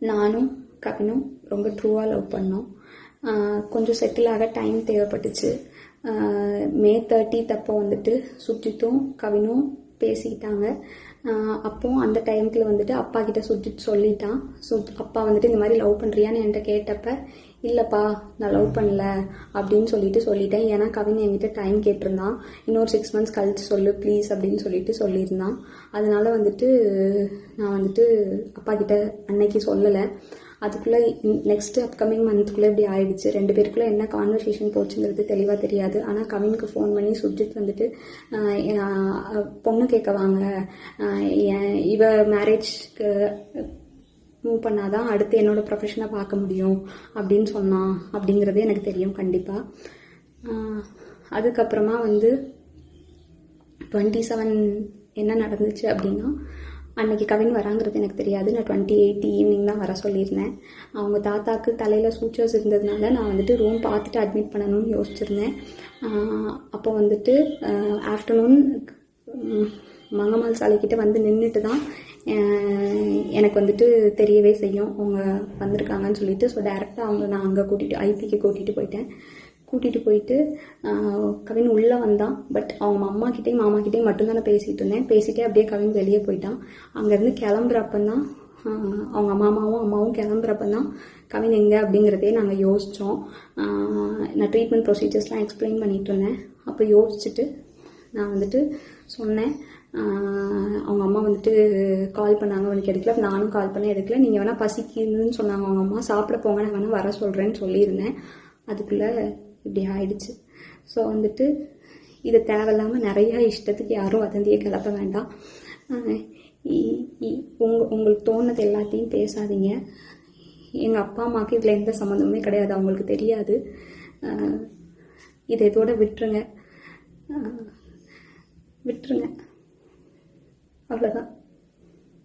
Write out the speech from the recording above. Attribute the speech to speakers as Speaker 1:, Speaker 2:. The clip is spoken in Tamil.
Speaker 1: நானும் கவினும் ரொம்ப ட்ரூவாக லவ் பண்ணோம். கொஞ்சம் செட்டில் ஆக டைம் தேவைப்பட்டுச்சு. மே 30 அப்போ வந்துட்டு சுஜித்தும் கவினும் பேசிக்கிட்டாங்க. அப்போ அந்த டைமுக்குள்ள வந்துட்டு அப்பா கிட்ட சுஜித் சொல்லிட்டான். அப்பா வந்துட்டு இந்த மாதிரி லவ் பண்ணுறியான்னு என்கிட்ட கேட்டப்ப இல்லைப்பா நான் லவ் பண்ணல அப்படின்னு சொல்லிட்டேன். ஏன்னா கவின் என்கிட்ட டைம் கேட்டிருந்தான். இன்னொரு 6 months கழிச்சு சொல்லு ப்ளீஸ் அப்படின்னு சொல்லியிருந்தான். அதனால வந்துட்டு நான் வந்துட்டு அப்பா கிட்ட அன்னைக்கு சொல்லலை. அதுக்குள்ளே நெக்ஸ்ட் அப்கமிங் மந்த்துக்குள்ளே இப்படி ஆயிடுச்சு. 2 பேருக்குள்ளே என்ன கான்வர்சேஷன் போச்சுங்கிறது தெளிவாக தெரியாது. ஆனால் கவினுக்கு ஃபோன் பண்ணி சுஜித் வந்துட்டு பொண்ணு கேட்க வாங்க, இவ மேரேஜ்க்கு மூவ் பண்ணாதான் அடுத்து என்னோடய ப்ரொஃபஷனை பார்க்க முடியும் அப்படின்னு சொன்னான் அப்படிங்கிறது எனக்கு தெரியும் கண்டிப்பாக. அதுக்கப்புறமா வந்து 27 என்ன நடந்துச்சு அப்படின்னா, அன்றைக்கி கவின் வராங்கிறது எனக்கு தெரியாது. நான் 28 ஈவினிங் தான் வர சொல்லியிருந்தேன். அவங்க தாத்தாக்கு தலையில் சூச்சர்ஸ் இருந்ததுனால நான் வந்துட்டு ரூம் பார்த்துட்டு அட்மிட் பண்ணணும்னு யோசிச்சிருந்தேன். அப்போ வந்துட்டு ஆஃப்டர்நூன் மங்கம்மாள் சாலைக்கிட்ட வந்து நின்றுட்டு தான் எனக்கு வந்துட்டு தெரியவே செய்யும் அவங்க வந்திருக்காங்கன்னு சொல்லிட்டு. ஸோ டேரெக்டாக நான் அங்கே ஐபிக்கு கூட்டிகிட்டு போயிட்டு கவின் உள்ளே வந்தான். பட் அவங்க அம்மாக்கிட்டேயும் மாமாக்கிட்டேயும் மட்டும்தான் நான் பேசிகிட்டு இருந்தேன். பேசிகிட்டே அப்படியே கவின் வெளியே போயிட்டான். அங்கேருந்து கிளம்புறப்பந்தான் அவங்க அம்மாவும் கிளம்புறப்பந்தான் கவின் எங்கே அப்படிங்கிறதே நாங்கள் யோசித்தோம். நான் ட்ரீட்மெண்ட் ப்ரொசீஜர்ஸ்லாம் எக்ஸ்பிளைன் பண்ணிகிட்டு இருந்தேன். அப்போ யோசிச்சுட்டு நான் வந்துட்டு சொன்னேன். அவங்க அம்மா வந்துட்டு கால் பண்ணாங்க, அவனுக்கு எடுக்கல. நானும் கால் பண்ண எடுக்கல. நீங்கள் வேணால் பசிக்குதுன்னு சொன்னாங்க அவங்க அம்மா, சாப்பிட போங்க, நான் வேணால் வர சொல்கிறேன்னு சொல்லியிருந்தேன். அதுக்குள்ளே இப்படி ஆயிடுச்சு. ஸோ வந்துட்டு இது தேவையில்லாமல் நிறையா இஷ்டத்துக்கு யாரும் வதந்தியை கிளப்ப வேண்டாம். உங்களுக்கு தோணுது எல்லாத்தையும் பேசாதீங்க. எங்கள் அப்பா அம்மாவுக்கு இதில் எந்த சம்மந்தமுமே கிடையாது, அவங்களுக்கு தெரியாது. இதை இதோட விட்டுருங்க. அவ்வளோதான்.